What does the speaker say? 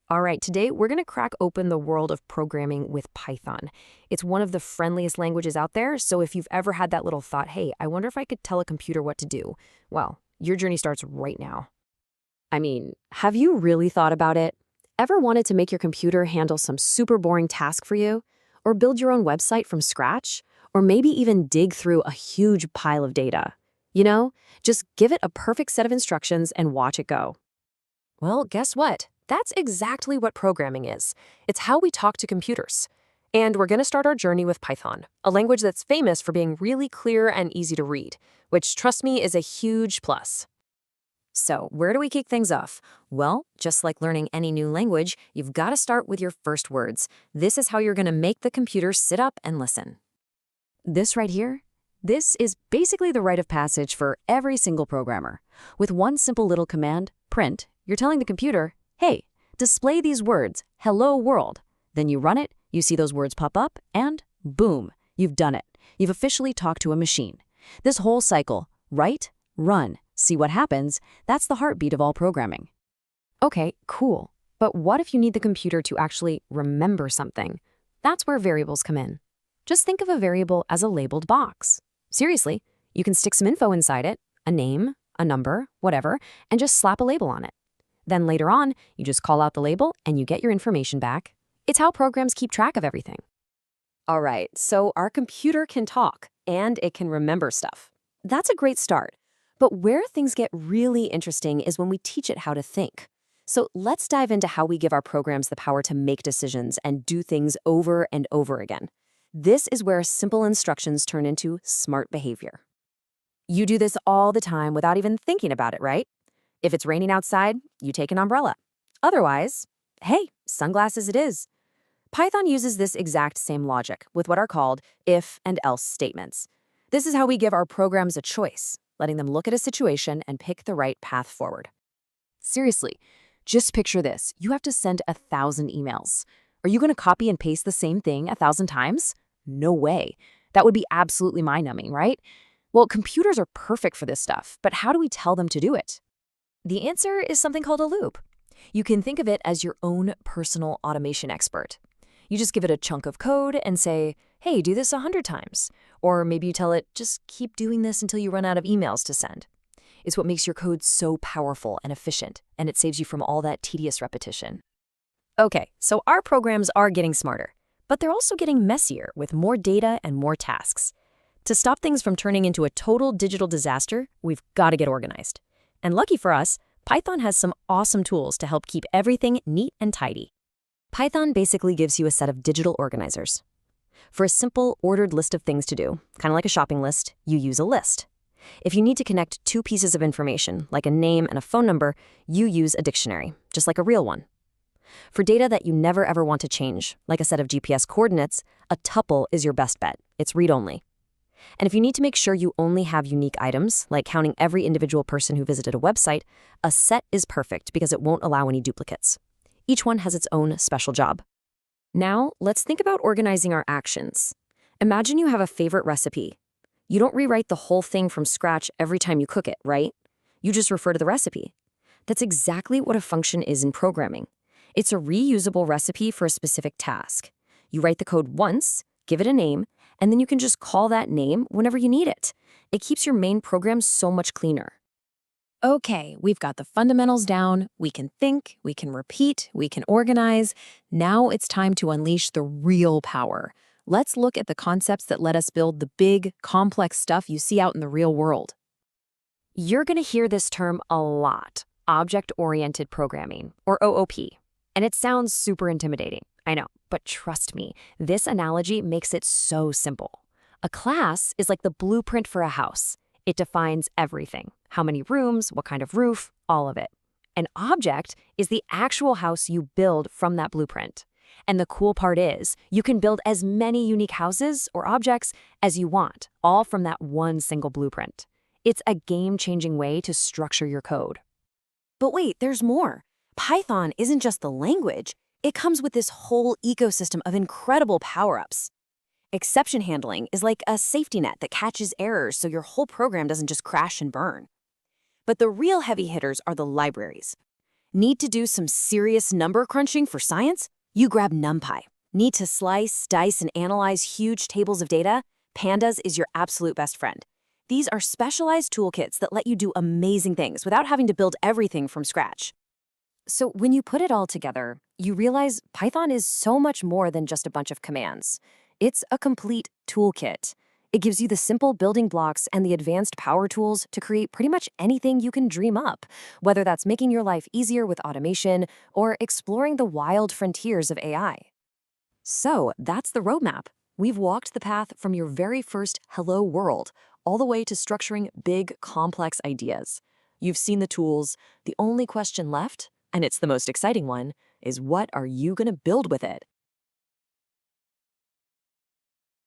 All right, today we're going to crack open the world of programming with Python. It's one of the friendliest languages out there, so if you've ever had that little thought, hey, I wonder if I could tell a computer what to do, well, your journey starts right now. I mean, have you really thought about it? Ever wanted to make your computer handle some super boring task for you? Or build your own website from scratch? Or maybe even dig through a huge pile of data? Just give it a perfect set of instructions and watch it go. Well, guess what? That's exactly what programming is. It's how we talk to computers. And we're going to start our journey with Python, a language that's famous for being really clear and easy to read, which, trust me, is a huge plus. So, where do we kick things off? Well, just like learning any new language, you've got to start with your first words. This is how you're going to make the computer sit up and listen. This right here, this is basically the rite of passage for every single programmer. With one simple little command, print, you're telling the computer, hey, display these words, hello world. Then you run it, you see those words pop up, and boom, you've done it. You've officially talked to a machine. This whole cycle, write, run, see what happens, that's the heartbeat of all programming. Okay, cool. But what if you need the computer to actually remember something? That's where variables come in. Just think of a variable as a labeled box. Seriously, you can stick some info inside it, a name, a number, whatever, and just slap a label on it. Then later on, you just call out the label and you get your information back. It's how programs keep track of everything. All right, so our computer can talk and it can remember stuff. That's a great start. But where things get really interesting is when we teach it how to think. So let's dive into how we give our programs the power to make decisions and do things over and over again. This is where simple instructions turn into smart behavior. You do this all the time without even thinking about it, right? If it's raining outside, you take an umbrella. Otherwise, hey, sunglasses it is. Python uses this exact same logic with what are called if and else statements. This is how we give our programs a choice, letting them look at a situation and pick the right path forward. Seriously, just picture this. You have to send 1,000 emails. Are you going to copy and paste the same thing 1,000 times? No way. That would be absolutely mind-numbing, right? Well, computers are perfect for this stuff, but how do we tell them to do it? The answer is something called a loop. You can think of it as your own personal automation expert. You just give it a chunk of code and say, hey, do this 100 times. Or maybe you tell it, just keep doing this until you run out of emails to send. It's what makes your code so powerful and efficient, and it saves you from all that tedious repetition. Okay, so our programs are getting smarter, but they're also getting messier with more data and more tasks. To stop things from turning into a total digital disaster, we've got to get organized. And lucky for us, Python has some awesome tools to help keep everything neat and tidy. Python basically gives you a set of digital organizers. For a simple, ordered list of things to do, kind of like a shopping list, you use a list. If you need to connect two pieces of information, like a name and a phone number, you use a dictionary, just like a real one. For data that you never ever want to change, like a set of GPS coordinates, a tuple is your best bet. It's read-only. And if you need to make sure you only have unique items, like counting every individual person who visited a website, a set is perfect because it won't allow any duplicates. Each one has its own special job. Now, let's think about organizing our actions. Imagine you have a favorite recipe. You don't rewrite the whole thing from scratch every time you cook it, right? You just refer to the recipe. That's exactly what a function is in programming. It's a reusable recipe for a specific task. You write the code once, give it a name, and then you can just call that name whenever you need it. It keeps your main program so much cleaner. Okay, we've got the fundamentals down. We can think, we can repeat, we can organize. Now it's time to unleash the real power. Let's look at the concepts that let us build the big, complex stuff you see out in the real world. You're going to hear this term a lot, object-oriented programming, or OOP. And it sounds super intimidating, I know, but trust me, this analogy makes it so simple. A class is like the blueprint for a house. It defines everything, how many rooms, what kind of roof, all of it. An object is the actual house you build from that blueprint. And the cool part is, you can build as many unique houses or objects as you want, all from that one single blueprint. It's a game-changing way to structure your code. But wait, there's more. Python isn't just the language. It comes with this whole ecosystem of incredible power-ups. Exception handling is like a safety net that catches errors so your whole program doesn't just crash and burn. But the real heavy hitters are the libraries. Need to do some serious number crunching for science? You grab NumPy. Need to slice, dice, and analyze huge tables of data? Pandas is your absolute best friend. These are specialized toolkits that let you do amazing things without having to build everything from scratch. So when you put it all together, you realize Python is so much more than just a bunch of commands. It's a complete toolkit. It gives you the simple building blocks and the advanced power tools to create pretty much anything you can dream up, whether that's making your life easier with automation or exploring the wild frontiers of AI. So that's the roadmap. We've walked the path from your very first hello world all the way to structuring big, complex ideas. You've seen the tools. The only question left, and it's the most exciting one, is what are you going to build with it?